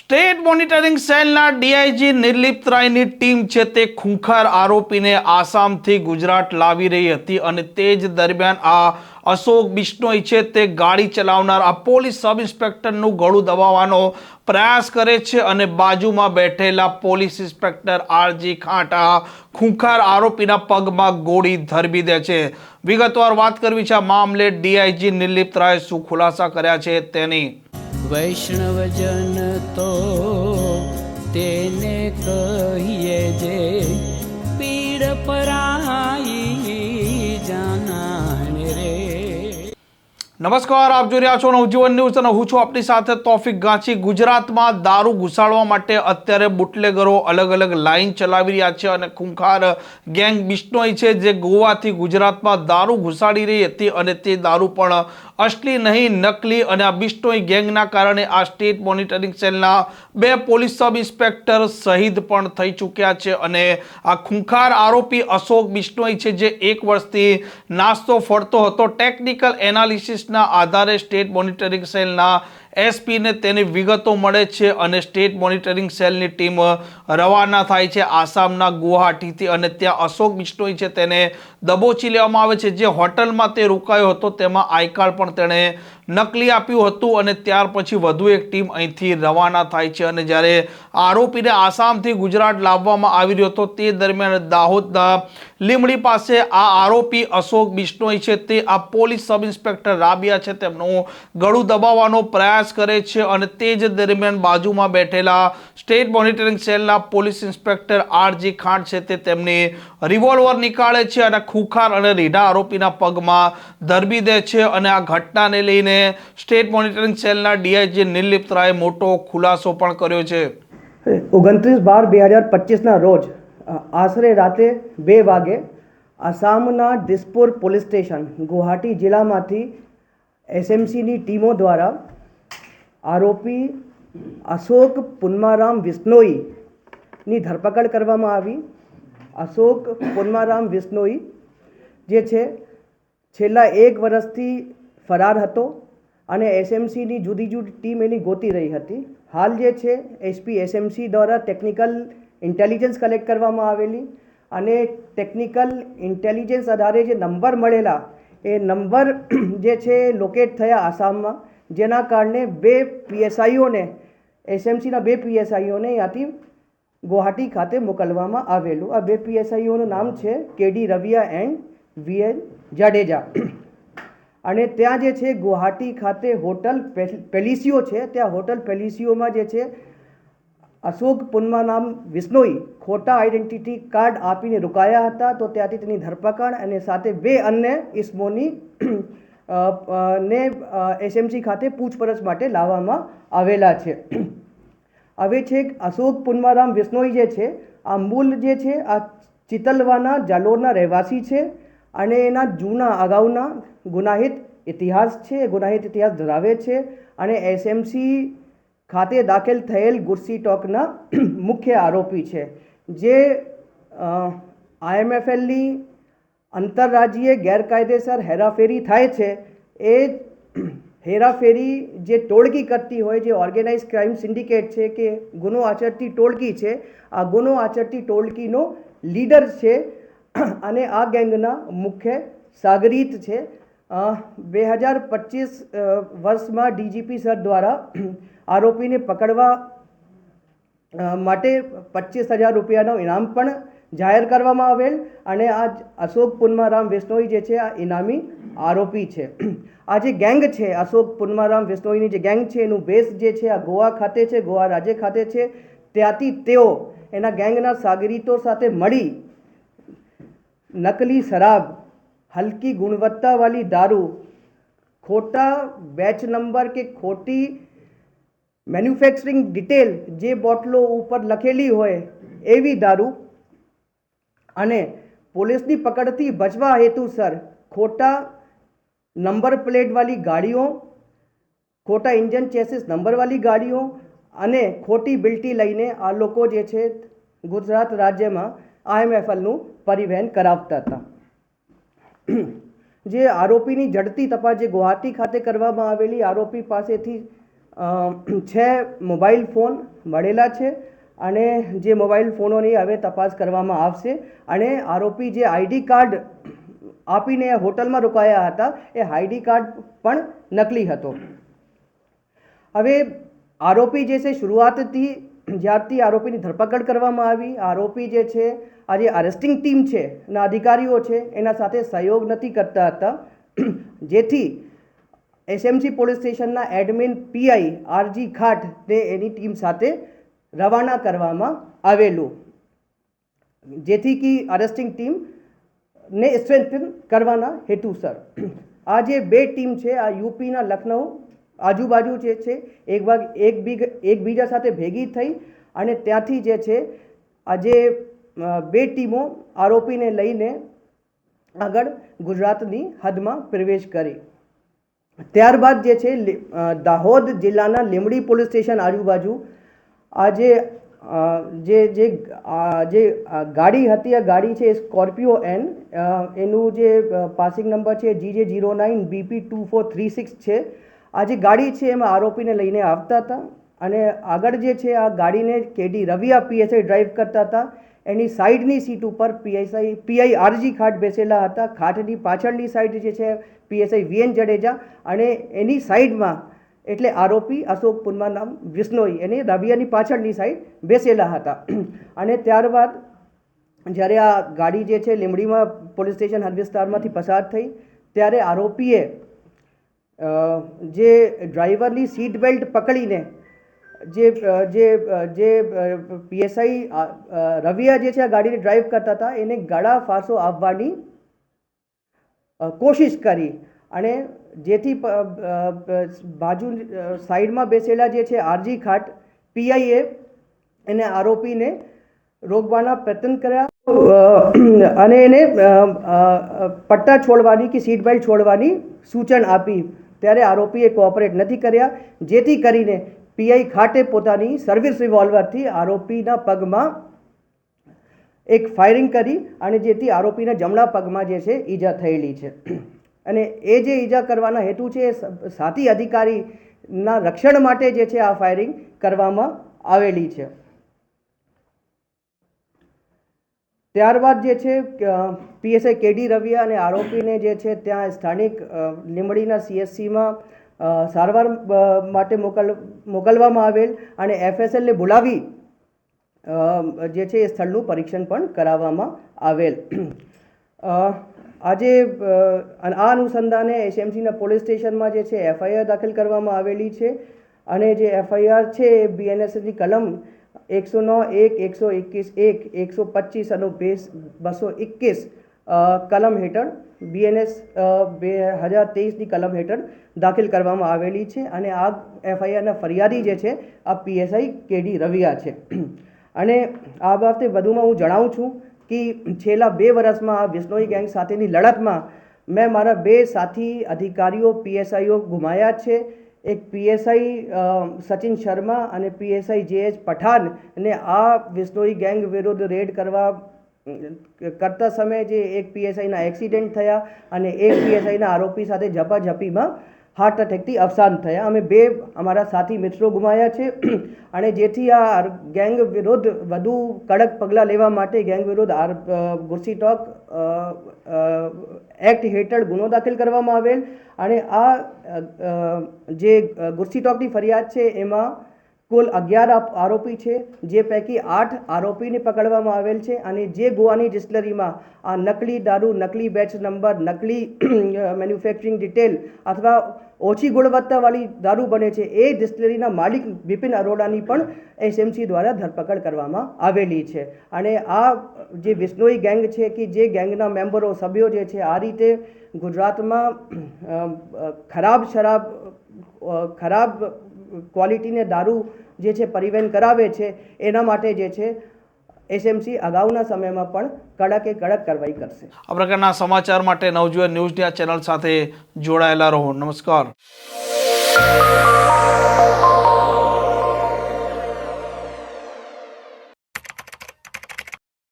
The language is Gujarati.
સ્ટેટ મોનિટરિંગ સેલના ડીઆઈજી નિર્લિપ્ત રાયની ટીમ છે તે ખૂંખાર આરોપીને આસામથી ગુજરાત લાવી રહી હતી અને તે જ દરમિયાન આ અશોક બિશ્નોઈ છે તે ગાડી ચલાવનાર આ પોલીસ સબ ઇન્સ્પેક્ટરનું ગળું દબાવવાનો પ્રયાસ કરે છે અને બાજુમાં બેઠેલા પોલીસ ઇન્સ્પેક્ટર આરજી ખાંટા ખૂંખાર આરોપીના પગમાં ગોળી ધરબી દે છે। વિગતવાર વાત કરવી છે આ મામલે ડીઆઈજી નિર્લિપ્ત રાય શું ખુલાસા કર્યા છે તેની। વૈષ્ણવજન તો તેને કહીએ જે પીડ પરાઈ જાનાને રે। નમસ્કાર, આપ જોઈ રહ્યા છો નવજીવન ન્યૂઝ અને હું છું આપની સાથે તોફિક ગાંચી। ગુજરાતમાં દારૂ ઘુસાડવા માટે અત્યારે બુટલેગરો અલગ અલગ લાઈન ચલાવી રહ્યા છે અને ખૂંખાર ગેંગ બિશ્નોઈ છે જે ગોવાથી ગુજરાતમાં દારૂ ઘુસાડી રહી હતી અને તે દારૂ પણ અસલી નહીં નકલી, અને આ બિશ્નોઈ ગેંગના કારણે આ સ્ટેટ મોનિટરિંગ સેલના 2 પોલીસ સબ ઇન્સ્પેક્ટર શહીદ પણ થઈ ચૂક્યા છે અને આ ખૂંખાર આરોપી અશોક બિશ્નોઈ છે જે 1 વર્ષથી નાસ્તો ફરતો હતો। ટેકનિકલ એનાલિસિસના આધારે સ્ટેટ મોનિટરિંગ સેલના એસપીને તેની વિગતો મળે છે અને સ્ટેટ મોનિટરિંગ સેલની ટીમ રવાના થાય છે આસામના ગુવાહાટીથી અને ત્યાં અશોક બિશ્નોઈ છે તેને દબોચી લેવામાં આવે છે। જે હોટલમાં તે રોકાયો હતો તેમાં આઈ કાર્ડ પણ તેણે નકલી આપ્યું હતું અને ત્યાર પછી વધુ એક ટીમ અહીંથી રવાના થાય છે અને જ્યારે આરોપીને આસામથી ગુજરાત લાવવામાં આવી રહ્યો હતો તે દરમિયાન દાહોદના લીમડી પાસે આ આરોપી અશોક બિશ્નોઈ છે તે આ પોલીસ સબ ઇન્સ્પેક્ટર રાબિયા છે તેમનું ગળું દબાવવાનો પ્રયાસ કરે છે અને તે જ દરમિયાન બાજુમાં બેઠેલા સ્ટેટ મોનિટરિંગ સેલના પોલીસ ઇન્સ્પેક્ટર આરજી ખાંટ છે તે તેમની રિવોલ્વર નીકાળે છે અને ખૂંખાર અને રીઢા આરોપીના પગમાં ધરબી દે છે અને આ ઘટનાને લઈને સ્ટેટ મોનિટરિંગ સેલના ડીઆઈજી નિર્લિપ્ત રાયે મોટો ખુલાસો પણ કર્યો છે। 29/12/2025 રોજ આશરે રાતે 2 વાગે આસામના દિસપુર પોલીસ સ્ટેશન ગુવાહાટી જિલ્લામાંથી એસએમસીની ટીમો દ્વારા આરોપી અશોક પુન્મારામ બિશ્નોઈની ધરપકડ કરવામાં આવી। અશોક પુન્મારામ બિશ્નોઈ જે છે છેલ્લા 1 વર્ષથી ફરાર હતો અને એસએમસીની જુદી જુદી ટીમ એની ગોતી રહી હતી। હાલ જે છે એસપી એસએમસી દ્વારા ટેકનિકલ ઇન્ટેલિજન્સ કલેક્ટ કરવામાં આવેલી અને ટેકનિકલ ઇન્ટેલિજન્સ આધારે જે નંબર મળેલા એ નંબર જે છે લોકેટ થયા આસામમાં, જેના કારણે 2 પીએસઆઈઓને એસએમસીના 2 પીએસઆઈઓને ત્યાંથી ગુવાહાટી ખાતે મોકલવામાં આવેલું। આ 2 પીએસઆઈઓનું નામ છે કેડી રવિયા એન્ડ વીએન જાડેજા અને ત્યાં જે છે ગુવાહાટી ખાતે હોટલ પેલિસિયો છે, ત્યાં હોટલ પેલિસિયોમાં જે છે અશોક પુન્મારામ બિશ્નોઈ ખોટા આઈડેન્ટિટી કાર્ડ આપીને રોકાયા હતા, તો ત્યાંથી તેની ધરપકડ અને સાથે 2 અન્ય ઇસમોની ને એસએમસી ખાતે પૂછપરછ માટે લાવવામાં આવેલા છે। હવે છે અશોક પુન્મારામ બિશ્નોઈ જે છે આ મૂળ જે છે આ ચિતલવાના જાલોરના રહેવાસી છે અને એના જૂના અગાઉના ગુનાહિત ઇતિહાસ છે, ગુનાહિત ઇતિહાસ ધરાવે છે અને એસએમસી ખાતે દાખલ થયેલ ગુસ્સી ટોકના મુખ્ય આરોપી છે। જે આઈએમએફએલની આંતરરાજ્ય ગેરકાયદેસર હેરાફેરી થાય છે એ હેરાફેરી જે ટોળકી કરતી હોય, જે ઓર્ગેનાઇઝ ક્રાઇમ સિન્ડિકેટ છે કે ગુનો આચરતી ટોળકી છે, આ ગુનો આચરતી ટોળકીનો લીડર છે અને આ ગેંગના મુખ્ય સાગરીત છે। 2025 વર્ષમાં ડીજીપી સર દ્વારા આરોપીને પકડવા માટે 25,000 રૂપિયાનો ઇનામ પણ જાહેર કરવામાં આવેલ અને આ અશોક પુન્મારામ બિશ્નોઈ જે છે આ ઇનામી આરોપી છે। આ જે ગેંગ છે અશોક પુન્મારામ બિશ્નોઈની જે ગેંગ છે એનું બેઝ જે છે આ ગોવા ખાતે છે, ગોવા રાજ્ય ખાતે છે। ત્યાંથી તેઓ એના ગેંગના સાગરીતો સાથે મળી નકલી શરાબ, હલકી ગુણવત્તાવાળી દારૂ, ખોટા બેચ નંબર કે ખોટી મેન્યુફેક્ચરિંગ ડિટેલ જે બોટલો ઉપર લખેલી હોય એવી દારૂ અને પોલીસની પકડથી બચવા હેતુસર ખોટા નંબર પ્લેટવાળી ગાડીઓ, ખોટા ઇન્જન ચેસિસ નંબરવાળી ગાડીઓ અને ખોટી બિલ્ટી લઈને આ લોકો જે છે ગુજરાત રાજ્યમાં આઈએમએફએલનું પરિવહન કરાવતા હતા। જે આરોપીની ઝડપી તપાસ જે ગુવાહાટી ખાતે કરવામાં આવેલી, આરોપી પાસેથી 6 મોબાઈલ ફોન મળેલા છે અને જે મોબાઈલ ફોનોની હવે તપાસ કરવામાં આવશે અને આરોપી જે આઈડી કાર્ડ આપીને હોટલમાં રોકાયા હતા એ આઈડી કાર્ડ પણ નકલી હતો. હવે આરોપી જે છે શરૂઆતથી જ્યારથી આરોપીની ધરપકડ કરવામાં આવી, આરોપી જે છે આ જે અરેસ્ટિંગ ટીમ છે ના અધિકારીઓ છે એના સાથે સહયોગ નથી કરતા હતા, જેથી એસએમસી પોલીસ સ્ટેશનના એડમિન પીઆઈ આરજી ખાટને એની ટીમ સાથે રવાના કરવામાં આવેલું, જેથી કે અરેસ્ટિંગ ટીમને સ્ટ્રેન્થન કરવાના હેતુસર. આ જે બે ટીમ છે આ યુપીના લખનઉ આજુબાજુ જે છે એકબીજા સાથે ભેગી થઈ અને ત્યાંથી જે છે આ જે બે ટીમો આરોપીને લઈને આગળ ગુજરાતની હદમાં પ્રવેશ કરી. ત્યારબાદ જે છે દાહોદ જિલ્લાના લીંબડી પોલીસ સ્ટેશન આજુબાજુ આ જે ગાડી હતી, આ ગાડી છે સ્કોર્પિયો એન, એનું જે પાસિંગ નંબર છે GJ09BP2436 છે. આ જે ગાડી છે એમાં આરોપીને લઈને આવતા હતા અને આગળ જે છે આ ગાડીને કેડી રવિયા પીએસઆઈ ડ્રાઈવ કરતા હતા. એની સાઈડની સીટ ઉપર પીઆઈ આરજી ખાટ બેસેલા હતા. ખાટની પાછળની સાઈડ જે છે પીએસઆઈ વીએન જડેજા અને એની સાઈડમાં એટલે આરોપી અશોક પુન્મા નામ વિશ્નોઈ એને રવિયાની પાછળની સાઈડ બેસેલા હતા. અને ત્યારબાદ જ્યારે આ ગાડી જે છે લીંબડીમાં પોલીસ સ્ટેશન હદ વિસ્તારમાંથી પસાર થઈ ત્યારે આરોપીએ જે ડ્રાઈવરની સીટ બેલ્ટ પકડીને જે પીએસઆઈ રવિયા જે છે આ ગાડીને ડ્રાઈવ કરતા હતા એને ગળા ફાંસો આપવાની કોશિશ કરી અને જેથી બાજુ સાઈડમાં બેસેલા જે છે આરજી ખાટ પીઆઈએ એને આરોપીને રોકવાના પ્રયત્ન કર્યા અને એને પટ્ટા છોડવાની કે સીટ બેલ્ટ છોડવાની સૂચન આપી. ત્યારે આરોપીએ કોઓપરેટ નથી કર્યા, જેથી કરીને પીઆઈ ખાટે પોતાની સર્વિસ રિવોલ્વરથી આરોપીના પગમાં એક ફાયરિંગ કરી અને જેથી આરોપીના જમણા પગમાં જે છે ઈજા થયેલી છે. અને એ જે ઈજા કરવાના હેતુ છે એ સાથી અધિકારીના રક્ષણ માટે જે છે આ ફાયરિંગ કરવામાં આવેલી છે. ત્યારબાદ જે છે પીએસઆઈ કેડી રવિયા અને આરોપીને જે છે ત્યાં સ્થાનિક લીંબડીના CSCમાં સારવાર માટે મોકલવામાં આવેલ અને FSLને બોલાવી જે છે એ સ્થળનું પરીક્ષણ પણ કરાવવામાં આવેલ. આજે આ અનુસંધાને એસએમસીના પોલીસ સ્ટેશનમાં જે છે FIR દાખલ કરવામાં આવેલી છે અને જે FIR છે એ BNSની કલમ 109(1), 121(1), 125 અને 221 કલમ હેઠળ BNS 2023ની કલમ હેઠળ દાખલ કરવામાં આવેલી છે અને આ FIRના ફરિયાદી જે છે આ પીએસઆઈ કેડી રવિયા છે. અને આ બાબતે વધુમાં હું જણાવું છું કે છેલ્લા 2 વર્ષમાં આ વિશ્નોઈ ગેંગ સાથેની લડતમાં મેં મારા 2 સાથી અધિકારીઓ પીએસઆઈઓ ગુમાયા છે. એક પીએસઆઈ સચિન શર્મા અને પીએસઆઈ JH પઠાણ ને આ વિશ્નોઈ ગેંગ વિરુદ્ધ રેડ કરતા સમયે જે એક પીએસઆઈના એક્સિડન્ટ થયા અને એક પીએસઆઈના આરોપી સાથે ઝપાઝપીમાં હાર્ટ અટેકથી અવસાન થયા. અમે 2 અમારા સાથી મિત્રો ગુમાયા છે અને જેથી આ ગેંગ વિરુદ્ધ વધુ કડક પગલાં લેવા માટે ગેંગ વિરુદ્ધ ગુસ્સીટોક એક્ટ હેઠળ ગુનો દાખલ કરવામાં આવેલ અને આ જે ગુસ્સીટોકની ફરિયાદ છે એમાં કુલ 11 આરોપી છે, જે પૈકી 8 આરોપીને પકડવામાં આવેલ છે અને જે ગોવાની ડિસ્ટિલરીમાં આ નકલી દારૂ, નકલી બેચ નંબર, નકલી મેન્યુફેક્ચરિંગ ડિટેલ અથવા ઓછી ગુણવત્તાવાળી દારૂ બને છે એ ડિસ્ટિલરીના માલિક વિપિન અરોડાની પણ એસએમસી દ્વારા ધરપકડ કરવામાં આવેલી છે. અને આ જે વિશ્નોઈ ગેંગ છે કે જે ગેંગના મેમ્બરો સભ્યો જે છે આ રીતે ગુજરાતમાં ખરાબ શરાબ, ખરાબ ક્વોલિટીને દારૂ જે છે પરિવહન કરાવે છે એના માટે જે છે એસએમસી અગાઉના સમયમાં પણ કડકે કડક કાર્યવાહી કરશે. આ પ્રકારના સમાચાર માટે નવજીવન ન્યૂઝની આ ચેનલ સાથે જોડાયેલા રહો. નમસ્કાર.